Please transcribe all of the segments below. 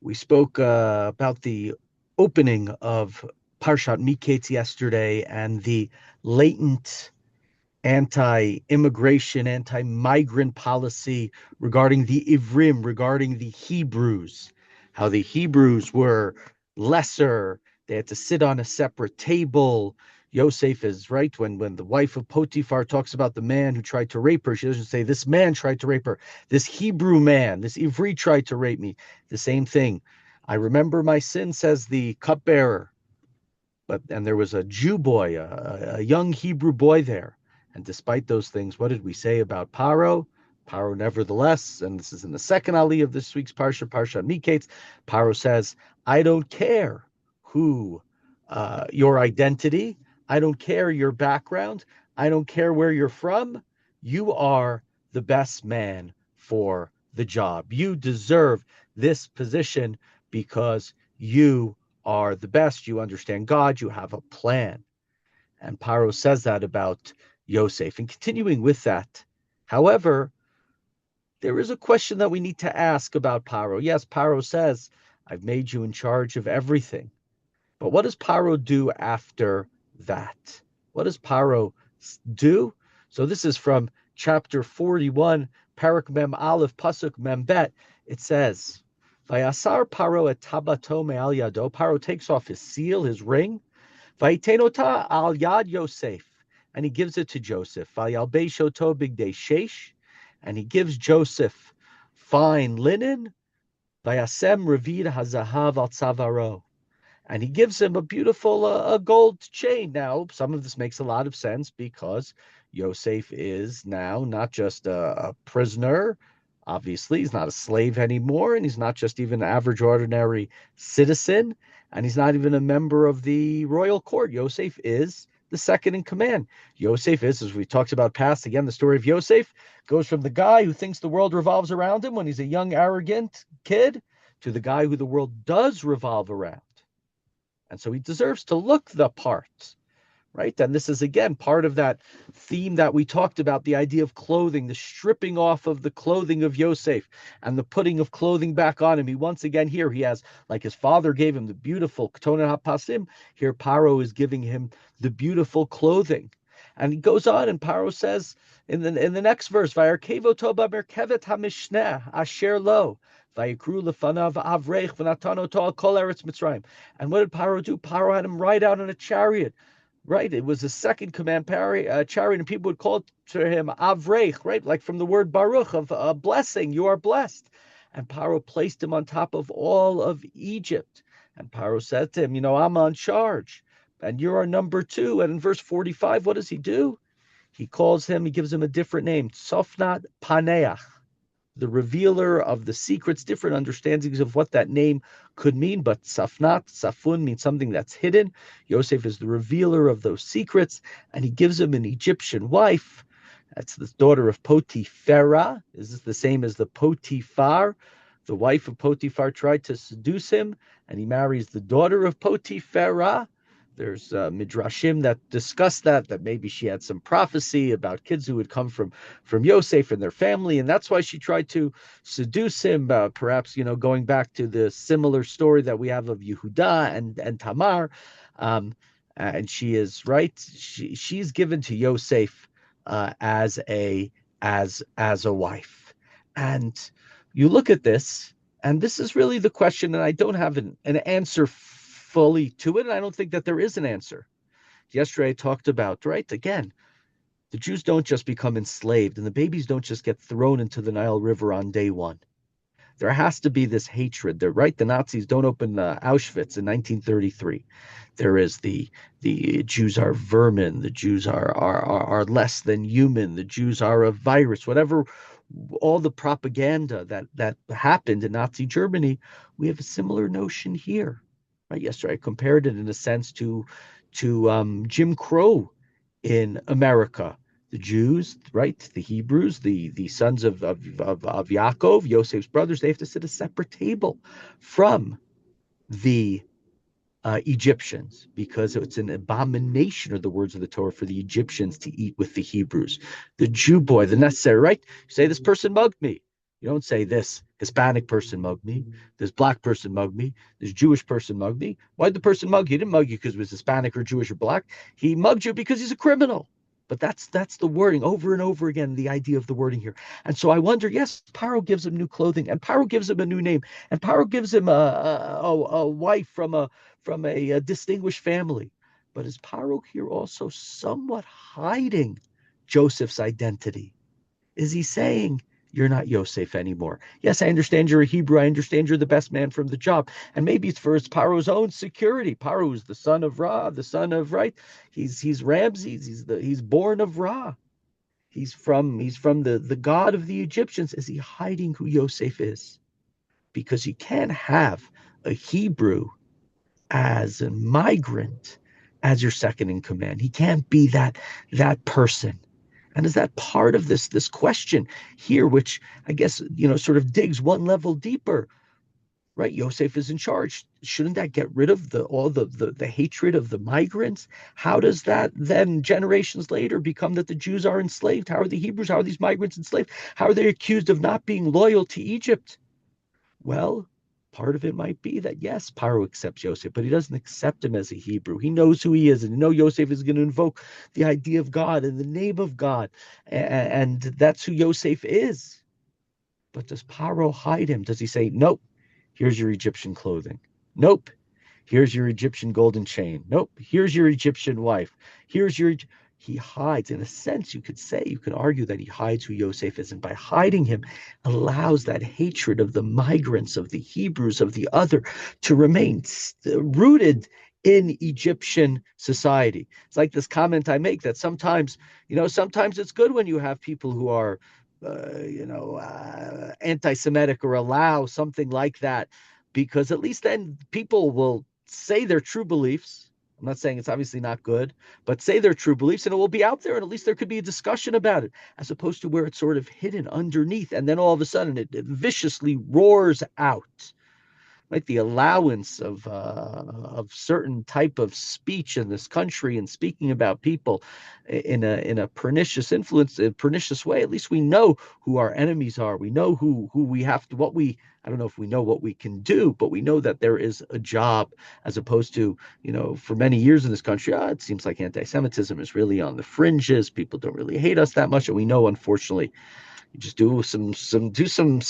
We spoke about the opening of Parshat Miketz yesterday and the latent anti-immigration, anti-migrant policy regarding the Ivrim, regarding the Hebrews, how the Hebrews were lesser. They had to sit on a separate table. Yosef is right when the wife of Potiphar talks about the man who tried to rape her. She doesn't say this man tried to rape her. This Hebrew man, this Ivri tried to rape me. The same thing. I remember my sin, says the cupbearer. And there was a Jew boy, a young Hebrew boy there. And despite those things, what did we say about Paro? Paro, nevertheless, and this is in the second Ali of this week's Parsha, Parsha Miketz, Paro says, I don't care who your identity, I don't care your background, I don't care where you're from, you are the best man for the job. You deserve this position because you are the best, you understand God, you have a plan. And Paro says that about Yosef. And continuing with that, however, there is a question that we need to ask about Paro. Yes, Paro says, I've made you in charge of everything. But what does Paro do after that? What does Paro do? So this is from chapter 41, Parak Mem Aleph, Pasuk Mem Bet. It says, Vayasar Paro et tabato me'al yado. Paro takes off his seal, his ring. Vayitenota al yad Yosef. And he gives it to Joseph. Vayalbei shoto bigdei shesh. And he gives Joseph fine linen. Vayasem revid hazahav al tzavaro. And he gives him a beautiful a gold chain. Now, some of this makes a lot of sense because Yosef is now not just a prisoner. Obviously, he's not a slave anymore, and he's not just even an average, ordinary citizen, and he's not even a member of the royal court. Yosef is the second in command. Yosef is, as we talked about past, again, the story of Yosef goes from the guy who thinks the world revolves around him when he's a young, arrogant kid to the guy who the world does revolve around. And so he deserves to look the part, right? And this is, again, part of that theme that we talked about, the idea of clothing, the stripping off of the clothing of Yosef and the putting of clothing back on him. He once again here, he has, like his father gave him the beautiful Ketona HaPasim, here Paro is giving him the beautiful clothing. And he goes on, and Paro says in the next verse, Vayarkevo toba merkevet hamishneh asher lo. Vayikru lefanav avrech v'natano to kol eretz Mitzrayim. And what did Paro do? Paro had him ride out on a chariot. Right, it was the second command chariot, and people would call to him Avrech, right, like from the word Baruch of a blessing. You are blessed. And Paro placed him on top of all of Egypt. And Paro said to him, I'm on charge, and you're our number two. And in verse 45, what does he do? He gives him a different name, Tzofnat Paneach, the revealer of the secrets, different understandings of what that name could mean, but Safun means something that's hidden. Yosef is the revealer of those secrets, and he gives him an Egyptian wife. That's the daughter of Potiphar. Is this the same as the Potiphar? The wife of Potiphar tried to seduce him, and he marries the daughter of Potiphar. There's midrashim that discuss that maybe she had some prophecy about kids who would come from Yosef and their family, and that's why she tried to seduce him. Perhaps going back to the similar story that we have of Yehuda and Tamar, and she is right. She's given to Yosef as a wife, and you look at this, and this is really the question, and I don't have an answer fully to it, and I don't think that there is an answer. Yesterday I talked about, right, again, the Jews don't just become enslaved, and the babies don't just get thrown into the Nile River on day one. There has to be this hatred. They're right. The Nazis don't open Auschwitz in 1933. There is the Jews are vermin. The Jews are less than human. The Jews are a virus. Whatever, all the propaganda that happened in Nazi Germany, we have a similar notion here. Right? Yesterday I compared it in a sense to Jim Crow in America. The Jews, right? The Hebrews, the sons of Yaakov, Yosef's brothers, they have to sit at a separate table from the Egyptians because it's an abomination, are the words of the Torah, for the Egyptians to eat with the Hebrews. The Jew boy, the necessary, right? You say this person mugged me. You don't say this Hispanic person mugged me, this black person mugged me, this Jewish person mugged me. Why'd the person mug you? He didn't mug you because he was Hispanic or Jewish or black. He mugged you because he's a criminal. But that's the wording over and over again, the idea of the wording here. And so I wonder, yes, Paro gives him new clothing, and Paro gives him a new name, and Paro gives him a wife from a distinguished family. But is Paro here also somewhat hiding Joseph's identity? Is he saying, you're not Yosef anymore? Yes, I understand you're a Hebrew. I understand you're the best man from the job. And maybe it's for Paro's own security. Paro is the son of Ra, the son of, right? He's Ramses. He's born of Ra. He's from the god of the Egyptians. Is he hiding who Yosef is? Because you can't have a Hebrew as a migrant as your second in command. He can't be that person. And is that part of this question here, which I guess, sort of digs one level deeper, right? Yosef is in charge. Shouldn't that get rid of all the hatred of the migrants? How does that then generations later become that the Jews are enslaved? How are the Hebrews, how are these migrants enslaved? How are they accused of not being loyal to Egypt? Well, part of it might be that, yes, Paro accepts Yosef, but he doesn't accept him as a Hebrew. He knows who he is, and Yosef is going to invoke the idea of God and the name of God, and that's who Yosef is. But does Paro hide him? Does he say, nope, here's your Egyptian clothing? Nope, here's your Egyptian golden chain. Nope, here's your Egyptian wife. He hides. In a sense, you could argue that he hides who Yosef is, and by hiding him, allows that hatred of the migrants, of the Hebrews, of the other, to remain rooted in Egyptian society. It's like this comment I make that sometimes it's good when you have people who are anti-Semitic, or allow something like that, because at least then people will say their true beliefs. I'm not saying it's obviously not good, but say their true beliefs, and it will be out there, and at least there could be a discussion about it, as opposed to where it's sort of hidden underneath, and then all of a sudden it viciously roars out. Like the allowance of certain type of speech in this country, and speaking about people in a pernicious influence, a pernicious way. At least we know who our enemies are. We know who we have to, I don't know if we know what we can do, but we know that there is a job, as opposed to, for many years in this country, it seems like anti-Semitism is really on the fringes. People don't really hate us that much. And we know, unfortunately, you just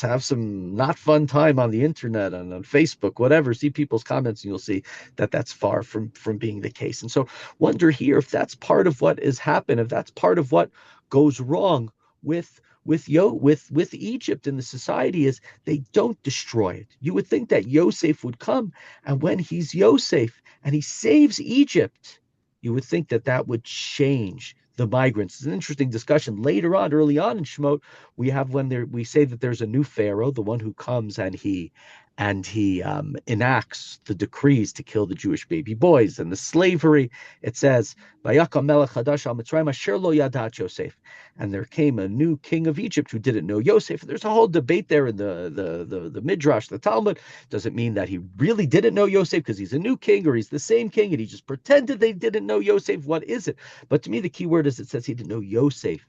have some not fun time on the internet and on Facebook, whatever, see people's comments, and you'll see that that's far from being the case. And so wonder here if that's part of what has happened, if that's part of what goes wrong with Egypt and the society, is they don't destroy it. You would think that Yosef would come, and when he's Yosef and he saves Egypt, you would think that would change the migrants. It's an interesting discussion later on, early on in Shemot. We say that there's a new Pharaoh, the one who comes and he enacts the decrees to kill the Jewish baby boys and the slavery. It says, "Vayakam melech hadash al Mitzrayim asher lo yadat Yosef," and there came a new king of Egypt who didn't know Yosef. There's a whole debate there in the Midrash, the Talmud. Does it mean that he really didn't know Yosef because he's a new king, or he's the same king and he just pretended they didn't know Yosef? What is it? But to me, the key word is, it says he didn't know Yosef.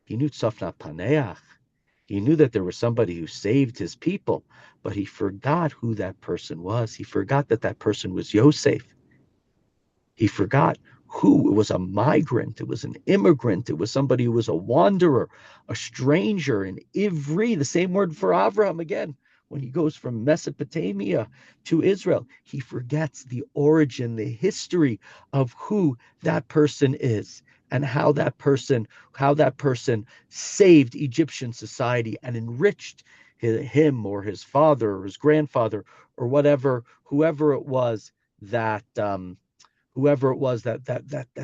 He knew Tzafna Paneach. He knew that there was somebody who saved his people, but he forgot who that person was. He forgot that person was Yosef. He forgot who. It was a migrant. It was an immigrant. It was somebody who was a wanderer, a stranger, an Ivri, the same word for Avraham again. When he goes from Mesopotamia to Israel, he forgets the origin, the history of who that person is, and how that person saved Egyptian society and enriched him or his father or his grandfather or whoever it was that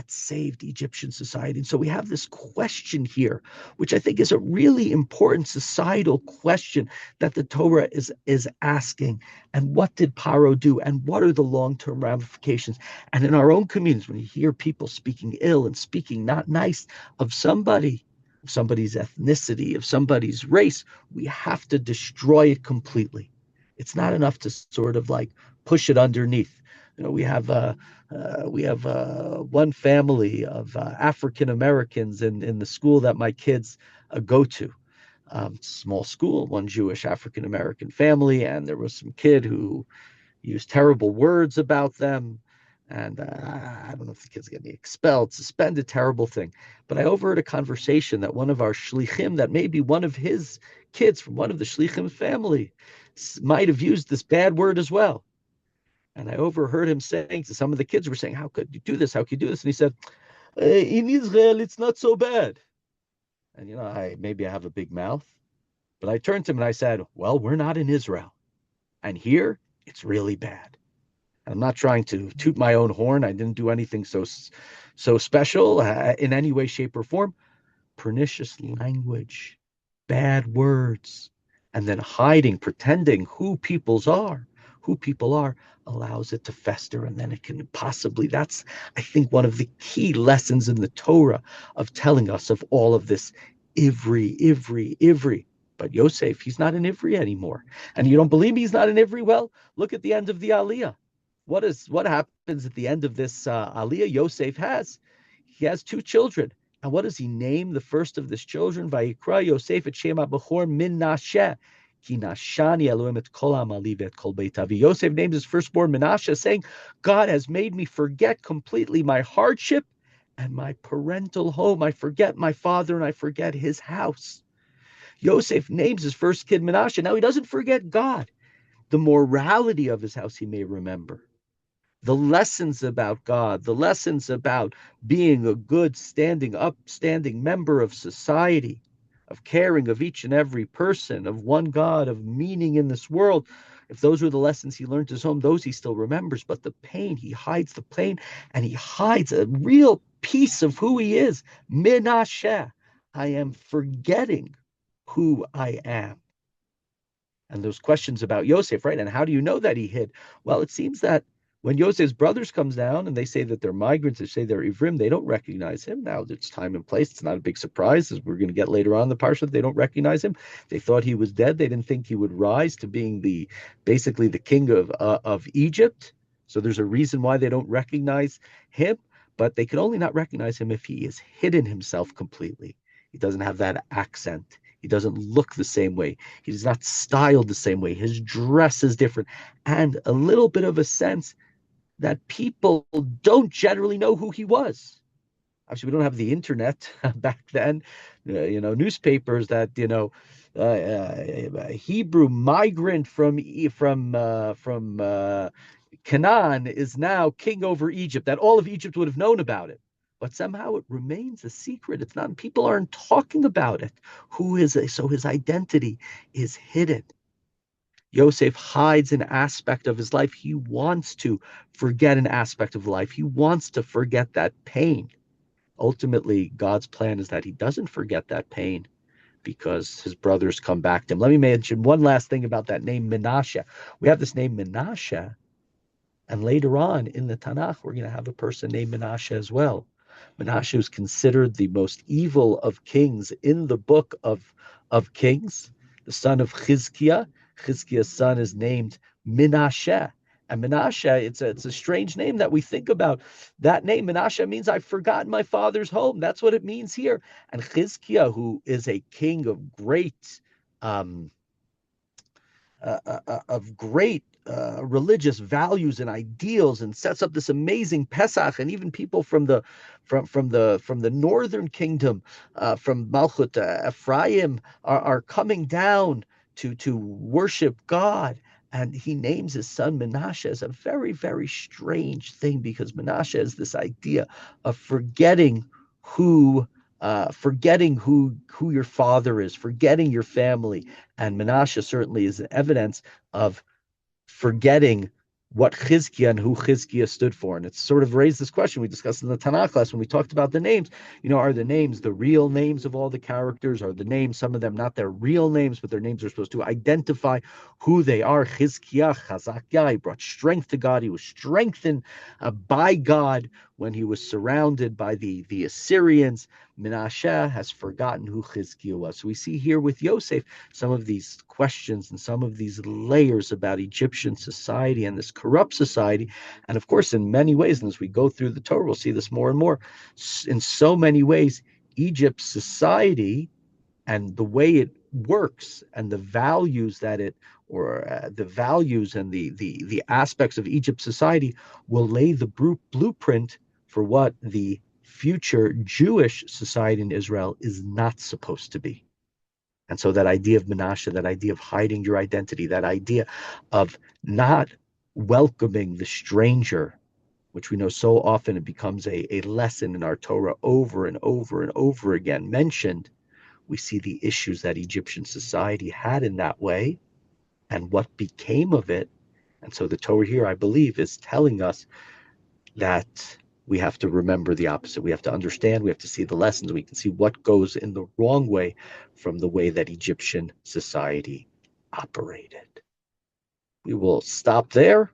saved Egyptian society. And so we have this question here, which I think is a really important societal question that the Torah is asking. And what did Paro do? And what are the long-term ramifications? And in our own communities, when you hear people speaking ill and speaking not nice of somebody's ethnicity, of somebody's race, we have to destroy it completely. It's not enough to sort of like push it underneath. We have one family of African Americans in the school that my kids go to. small school, one Jewish African-American family, and there was some kid who used terrible words about them. And I don't know if the kid's getting expelled, suspended, terrible thing. But I overheard a conversation that one of our shlichim, that maybe one of his kids from one of the shlichim's family might have used this bad word as well. And I overheard him saying to some of the kids, were saying, how could you do this? How could you do this? And he said, in Israel, it's not so bad. And, maybe I have a big mouth, but I turned to him and I said, well, we're not in Israel. And here, it's really bad. I'm not trying to toot my own horn. I didn't do anything so special in any way, shape, or form. Pernicious language, bad words, and then hiding, pretending who people are, allows it to fester, and then it can possibly, that's, I think, one of the key lessons in the Torah of telling us of all of this Ivri. But Yosef, he's not an Ivri anymore. And you don't believe me he's not an Ivri? Well, look at the end of the Aliyah. What happens at the end of this Aliyah? Yosef he has two children. And what does he name the first of his children? Vayikra Yosef et Shem HaBechor Menashe. Ki nashani Elohim et kol amali v'et kol beitavi. Yosef names his firstborn Menashe, saying, God has made me forget completely my hardship and my parental home. I forget my father and I forget his house. Yosef names his first kid Menashe. Now he doesn't forget God. The morality of his house he may remember. The lessons about God, the lessons about being a good, upstanding member of society, of caring of each and every person, of one God, of meaning in this world. If those were the lessons he learned at his home, those he still remembers. But the pain, he hides the pain, and he hides a real piece of who he is. Menashe, I am forgetting who I am. And those questions about Yosef, right? And how do you know that he hid? Well, it seems that when Yosef's brothers comes down and they say that they're migrants, they say they're Ivrim, they don't recognize him. Now, it's time and place. It's not a big surprise, as we're going to get later on in the parsha. They don't recognize him. They thought he was dead. They didn't think he would rise to being basically the king of Egypt. So there's a reason why they don't recognize him. But they can only not recognize him if he is hidden himself completely. He doesn't have that accent. He doesn't look the same way. He's not styled the same way. His dress is different. And a little bit of a sense that people don't generally know who he was. Obviously, we don't have the internet back then, newspapers that, Hebrew migrant from Canaan is now king over Egypt, that all of Egypt would have known about it. But somehow it remains a secret. It's not, people aren't talking about it. So his identity is hidden. Yosef hides an aspect of his life. He wants to forget an aspect of life. He wants to forget that pain. Ultimately, God's plan is that he doesn't forget that pain because his brothers come back to him. Let me mention one last thing about that name, Menashe. We have this name, Menashe, and later on in the Tanakh, we're going to have a person named Menashe as well. Menashe is considered the most evil of kings in the book of Kings, the son of Chizkiah. Chizkiah's son is named Menashe. And Menashe, it's a strange name that we think about. That name, Menashe, means I've forgotten my father's home. That's what it means here. And Chizkiah, who is a king of great religious values and ideals, and sets up this amazing Pesach, and even people from the northern kingdom, from Malchut Ephraim, are coming down to worship God. And he names his son Menashe as a very, very strange thing, because Menashe is this idea of forgetting who your father is, forgetting your family. And Menashe certainly is an evidence of forgetting what Chizkiah and who Chizkiah stood for. And it's sort of raised this question we discussed in the Tanakh class when we talked about the names. Are the names the real names of all the characters? Are the names, some of them, not their real names, but their names are supposed to identify who they are? Chizkiah, Chazakya, he brought strength to God. He was strengthened by God when he was surrounded by the Assyrians. Menashe has forgotten who Chizkiah was. So we see here with Yosef some of these questions and some of these layers about Egyptian society and this corrupt society. And of course, in many ways, and as we go through the Torah, we'll see this more and more, in so many ways, Egypt's society and the way it works and the values that it, or the values and the aspects of Egypt society will lay the blueprint for what the future Jewish society in Israel is not supposed to be. And so that idea of Menashe, that idea of hiding your identity, that idea of not welcoming the stranger, which we know so often it becomes a lesson in our Torah over and over and over again mentioned. We see the issues that Egyptian society had in that way and what became of it. And so the Torah here, I believe, is telling us that we have to remember the opposite. We have to understand, we have to see the lessons, we can see what goes in the wrong way from the way that Egyptian society operated. We will stop there.